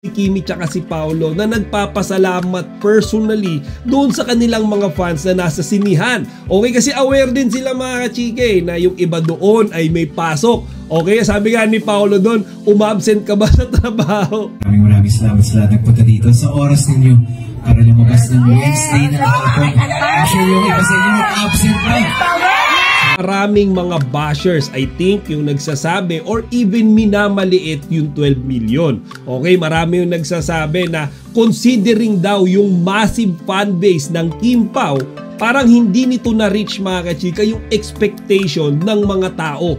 si Kimi tsaka si Paolo na nagpapasalamat personally doon sa kanilang mga fans na nasa sinihan. Okay, kasi aware din sila mga kachike na yung iba doon ay may pasok. Okay, sabi nga ni Paolo doon, umabsent ka ba sa trabaho? Maraming salamat sa lahat nagpunta dito sa oras ninyo para lumabas ng Wednesday na hapon. Sure yung iba sa inyo absent pa. Maraming mga bashers, I think, yung nagsasabi or even minamaliit yung 12 million. Okay, marami yung nagsasabi na considering daw yung massive fan base ng Kim Pao, parang hindi nito na-reach mga kachika yung expectation ng mga tao.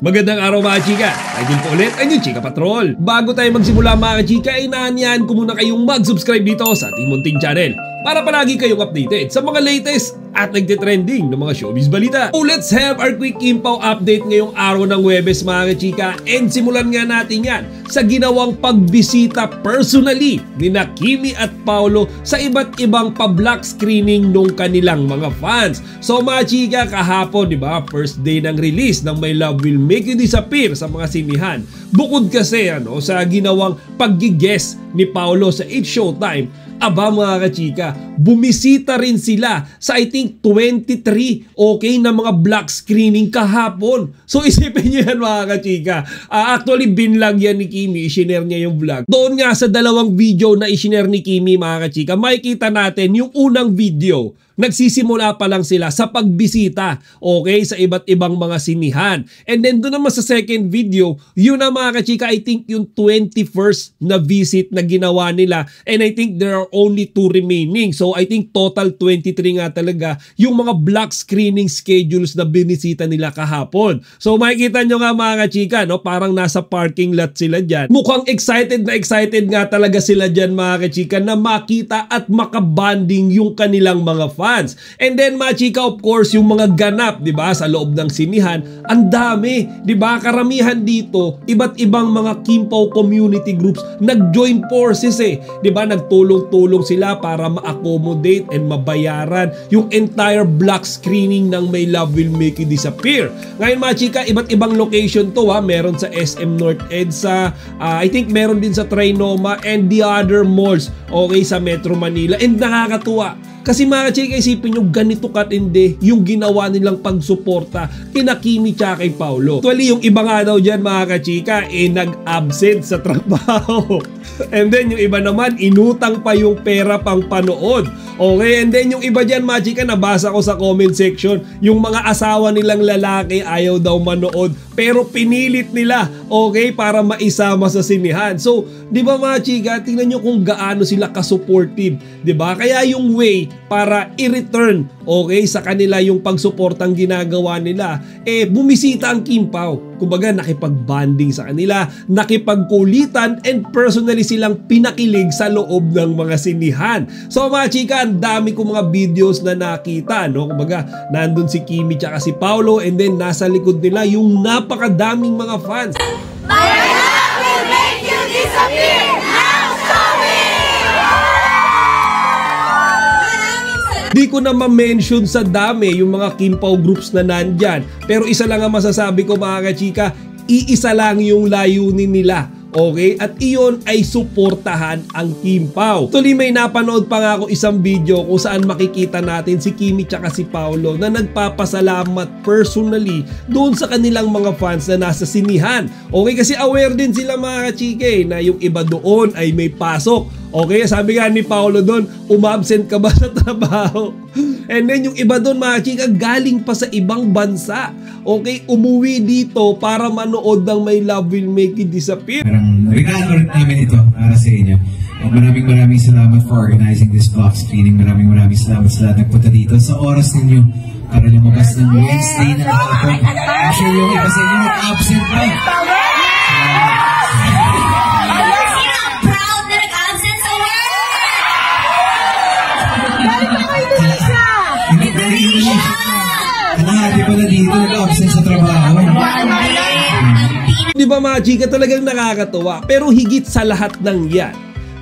Magandang araw mga chika, tayo din po ulit ang yung Chika Patrol. Bago tayo magsimula mga chika, inaanyahan ko muna kayong mag-subscribe dito sa ating munting channel para palagi kayong updated sa mga latest at nagtitrending ng mga showbiz balita. So let's have our quick Kim Pao update ngayong araw ng Huwebes mga chika, and simulan nga natin yan sa ginawang pagbisita personally ni na Kimi at Paolo sa iba't ibang pa-block screening nung kanilang mga fans. So mga chika, kahapon, di ba, first day ng release ng My Love Will Make You Disappear sa mga sinihan. Bukod kasi sa ginawang pag-guest ni Paolo sa It's Showtime, aba mga kachika, bumisita rin sila sa I think 23 na mga block screening kahapon. So isipin nyo yan mga kachika. Actually binlog yan ni Kimi, isinare niya yung vlog. Doon nga sa dalawang video na isinare ni Kimi mga kachika, makikita natin yung unang video. Nagsisimula pa lang sila sa pagbisita, sa iba't ibang mga sinihan. And then doon naman sa second video, yun na mga kachika, I think yung 21st na visit na ginawa nila. And I think there are only 2 remaining. So I think total 23 nga talaga yung mga block screening schedules na binisita nila kahapon. So makikita nyo nga mga kachika, parang nasa parking lot sila dyan. Mukhang excited nga talaga sila dyan mga kachika na makita at makabanding yung kanilang mga fans. And then mga chika, of course, yung mga ganap, 'di ba, sa loob ng sinihan, ang dami, 'di ba? Karamihan dito, iba't ibang mga Kim Pao community groups nag-join forces 'di ba? Nagtulong-tulong sila para ma-accommodate and mabayaran yung entire block screening ng My Love Will Make You Disappear. Ngayon mga chika, iba't ibang location to meron sa SM North EDSA, I think meron din sa Trinoma and the other malls, sa Metro Manila. And nakakatuwa kasi mga chika, isipin nyo, ganito katindi yung ginawa nilang pagsuporta kina Kimi tsaka kay Paolo. Actually, yung iba nga daw dyan mga kachika, nag-absent sa trabaho. And then yung iba naman, inutang pa yung pera pang panood. And then yung iba dyan mga chika, nabasa ko sa comment section, yung mga asawa nilang lalaki ayaw daw manood, pero pinilit nila, para maisama sa sinihan. So, di ba mga chika, tingnan nyo kung gaano sila ka-supportive, di ba? Kaya yung way para i-return sa kanila yung pagsuportang ginagawa nila, bumisita ang Kim Pao. Kumbaga nakipag-bonding sa kanila, nakipagkulitan, and personally silang pinakilig sa loob ng mga sinihan. So mga chika, ang dami kong mga videos na nakita, kumbaga nandun si Kimi tsaka si Paolo, and then nasa likod nila yung napakadaming mga fans. My love will make you disappear. Di ko na ma-mention sa dami yung mga Kim Pao groups na nandyan. Pero isa lang ang masasabi ko mga kachika, iisa lang yung layunin nila. At iyon ay suportahan ang Kim Pao. Tuloy may napanood pa nga ako isang video kung saan makikita natin si Kimi tsaka si Paolo na nagpapasalamat personally doon sa kanilang mga fans na nasa sinihan. Kasi aware din sila mga kachike na yung iba doon ay may pasok. Sabi nga ni Paolo doon, umabsent ka ba sa trabaho? And then yung iba doon mga chika, galing pa sa ibang bansa. Umuwi dito para manood ng My Love Will Make You Disappear. Regalo rin namin ito para sa inyo. Maraming salamat for organizing this block screening. Maraming salamat sa lahat nagpunta dito sa oras ninyo para lumabas ng Wednesday na hapon. Sure yung iba sa inyo absent pa. Di ba mga chika, talagang nakakatuwa. Pero higit sa lahat ng yan,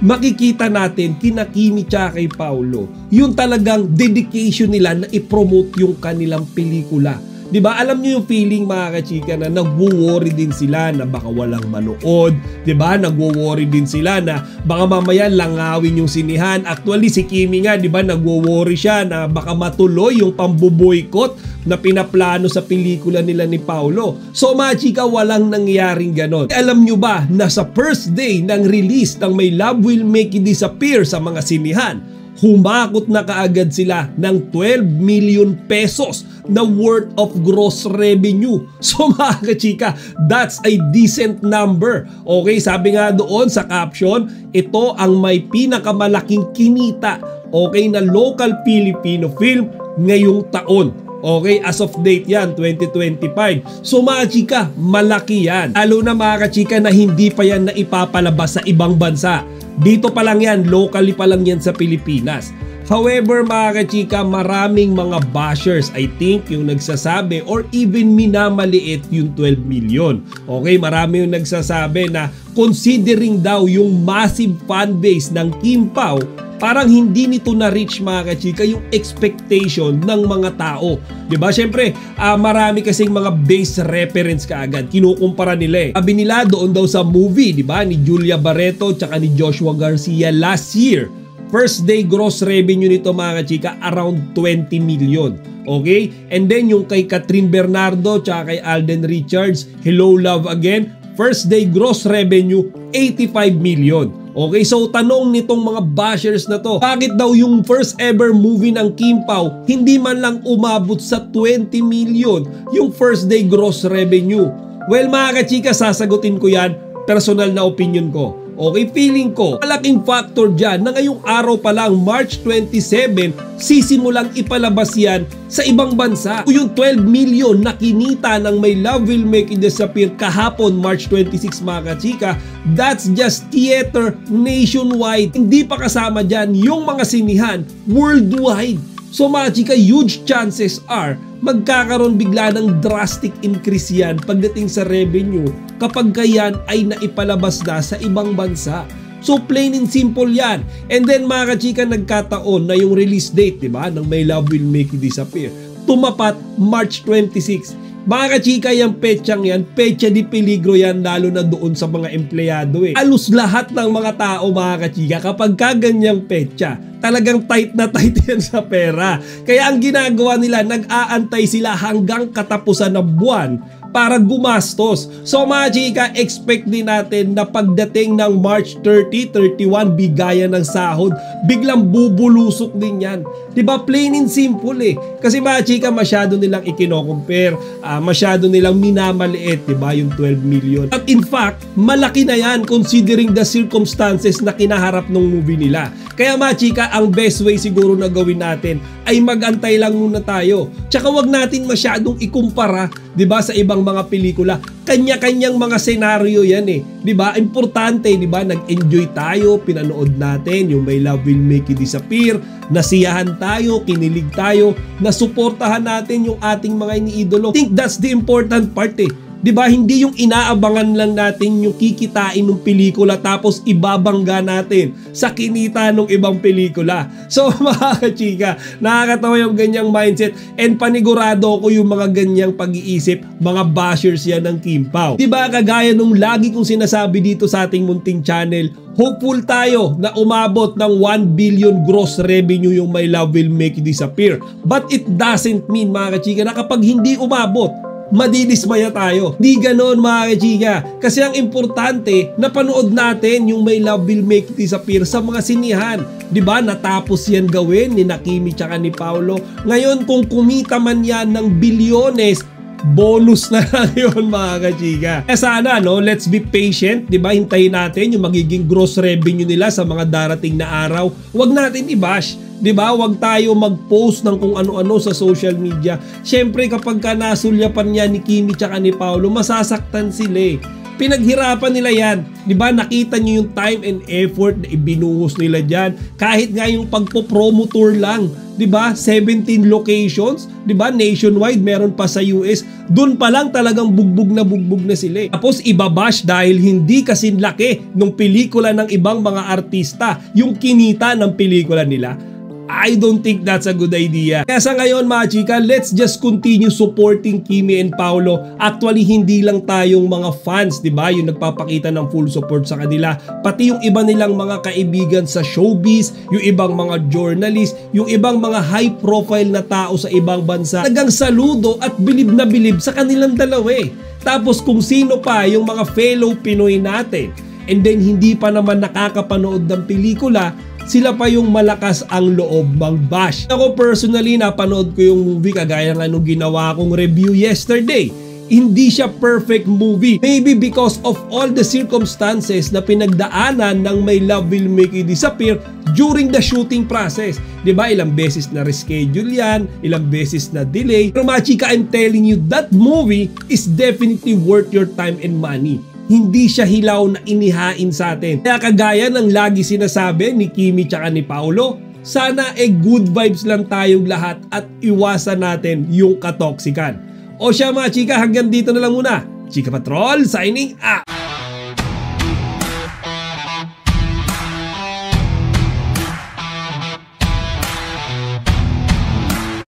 makikita natin kina Kimi tsaka kay Paolo yung talagang dedication nila na i-promote yung kanilang pelikula. Diba? Alam niyo yung feeling mga kachika na nagwo-worry din sila na baka walang manood. Diba? Nagwo-worry din sila na baka mamaya langawin yung sinihan. Actually si Kimi nga, diba, nagwo-worry siya na baka matuloy yung pamboboykot na pinaplano sa pelikula nila ni Paulo. So mga chika, walang nangyaring ganon. Alam nyo ba na sa first day ng release ng My Love Will Make You Disappear sa mga sinihan, humakot na kaagad sila ng 12 million pesos na worth of gross revenue. So mga kachika, that's a decent number. Okay, sabi nga doon sa caption, ito ang may pinakamalaking kinita, okay, na local Filipino film ngayong taon. Okay, as of date yan, 2025. So mga chika, malaki yan. Lalo na mga kachika na hindi pa yan na ipapalabas sa ibang bansa. Dito pa lang yan, locally pa lang yan sa Pilipinas. However mga kachika, maraming mga bashers, I think, yung nagsasabi or even minamaliit yung 12 million. Okay, marami yung nagsasabi na considering daw yung massive fanbase ng Kim Pao, parang hindi nito na-reach mga kachika yung expectation ng mga tao. Diba? Siyempre, marami kasing mga base reference kaagad. Kinukumpara nila eh. Sabi nila doon daw sa movie, diba? Ni Julia Barreto tsaka ni Joshua Garcia last year. First day gross revenue nito mga kachika, around 20 million. Okay? And then yung kay Catherine Bernardo tsaka kay Alden Richards, Hello Love Again, first day gross revenue, 85 million. Okay, so tanong nitong mga bashers na to, bakit daw yung first ever movie ng Kim Pao hindi man lang umabot sa 20 million yung first day gross revenue? Well mga kachika, sasagutin ko yan, personal na opinion ko. Okay, feeling ko, malaking factor dyan na ngayong araw pa lang, March 27, sisimulang ipalabas yan sa ibang bansa. Yung 12 million na kinita ng My Love Will Make You Disappear kahapon, March 26 mga kachika, that's just theater nationwide. Hindi pa kasama dyan yung mga sinihan worldwide. So mga chika, huge chances are magkakaroon bigla ng drastic increase yan pagdating sa revenue kapag kayan ay naipalabas na sa ibang bansa. So plain and simple yan. And then mga kachika, nagkataon na yung release date, diba, ng My Love Will Make You Disappear, tumapat March 26. Mga kachika, yung petsang yan, petsa di peligro yan, lalo na doon sa mga empleyado eh. Alos lahat ng mga tao mga kachika, kapag kaganyang petsa, talagang tight na tight yan sa pera. Kaya ang ginagawa nila, nag-aantay sila hanggang katapusan ng buwan para gumastos. So mga chika, expect din natin na pagdating ng March 30, 31, bigayan ng sahod, biglang bubulusok din yan. Diba? Plain and simple eh. Kasi mga chika, masyado nilang ikino-compare, masyado nilang minamaliit, diba, yung 12 million. At in fact, malaki na yan considering the circumstances na kinaharap ng movie nila. Kaya mga chika, ang best way siguro na gawin natin ay mag-antay lang muna tayo. Tsaka wag natin masyadong ikumpara, diba, sa ibang mga pelikula. Kanya-kanyang mga senaryo yan eh. Diba? Importante, diba? Nag-enjoy tayo, pinanood natin yung My Love Will Make You Disappear, nasiyahan tayo, kinilig tayo, nasuportahan natin yung ating mga iniidolo. I think that's the important part eh. Diba, hindi yung inaabangan lang natin yung kikitain ng pelikula tapos ibabangga natin sa kinita ng ibang pelikula. So mga kachika, nakakatawa yung ganyang mindset and panigurado ko yung mga ganyang pag-iisip, mga bashers yan ng Kim Pao. Diba, kagaya nung lagi kong sinasabi dito sa ating munting channel, hopeful tayo na umabot ng 1 billion gross revenue yung My Love Will Make You Disappear. But it doesn't mean mga kachika na kapag hindi umabot, madidismaya tayo. Di ganon mga kachika. Kasi ang importante, napanood natin yung My Love Will Make You Disappear sa mga sinihan. Diba? Natapos yan gawin ni Kimi tsaka ni Paulo. Ngayon kung kumita man yan ng bilyones, bonus na lang yun mga kachika. Kaya sana, no, let's be patient, diba? Hintayin natin yung magiging gross revenue nila sa mga darating na araw. Huwag natin i-bash. Diba? Huwag tayo mag-post ng kung ano-ano sa social media. Siyempre kapag ka nasulyapan niya ni Kimi tsaka ni Paulo, masasaktan sila eh. Pinaghirapan nila yan. Diba? Nakita niyo yung time and effort na ibinuhos nila dyan. Kahit nga yung pagpo-promo tour lang. Diba? 17 locations. Diba? Nationwide. Meron pa sa US. Doon pa lang talagang bugbog na sila eh. Tapos ibabash dahil hindi kasing laki ng pelikula ng ibang mga artista yung kinita ng pelikula nila. I don't think that's a good idea. Kaya sa ngayon mga chika, let's just continue supporting Kimi and Paolo. Actually, hindi lang tayong mga fans, di ba? Yung nagpapakita ng full support sa kanila. Pati yung iba nilang mga kaibigan sa showbiz, yung ibang mga journalist, yung ibang mga high profile na tao sa ibang bansa. Nagang saludo at bilib na bilib sa kanilang dalawa eh. Tapos kung sino pa yung mga fellow Pinoy natin, and then hindi pa naman nakakapanood ng pelikula, sila pa yung malakas ang loob mag-bash. Ako personally, napanood ko yung movie kagaya ng anong ginawa kong review yesterday. Hindi siya perfect movie. Maybe because of all the circumstances na pinagdaanan ng My Love Will Make You Disappear during the shooting process. Diba? Ilang beses na reschedule yan, ilang beses na delay. Pero mga chika, I'm telling you, that movie is definitely worth your time and money. Hindi siya hilaw na inihain sa atin. Kaya kagaya ng lagi sinasabi ni Kimi tsaka ni Paolo, sana good vibes lang tayong lahat at iwasan natin yung katoksikan. O siya mga chika, hanggang dito na lang muna. Chika Patrol, signing out!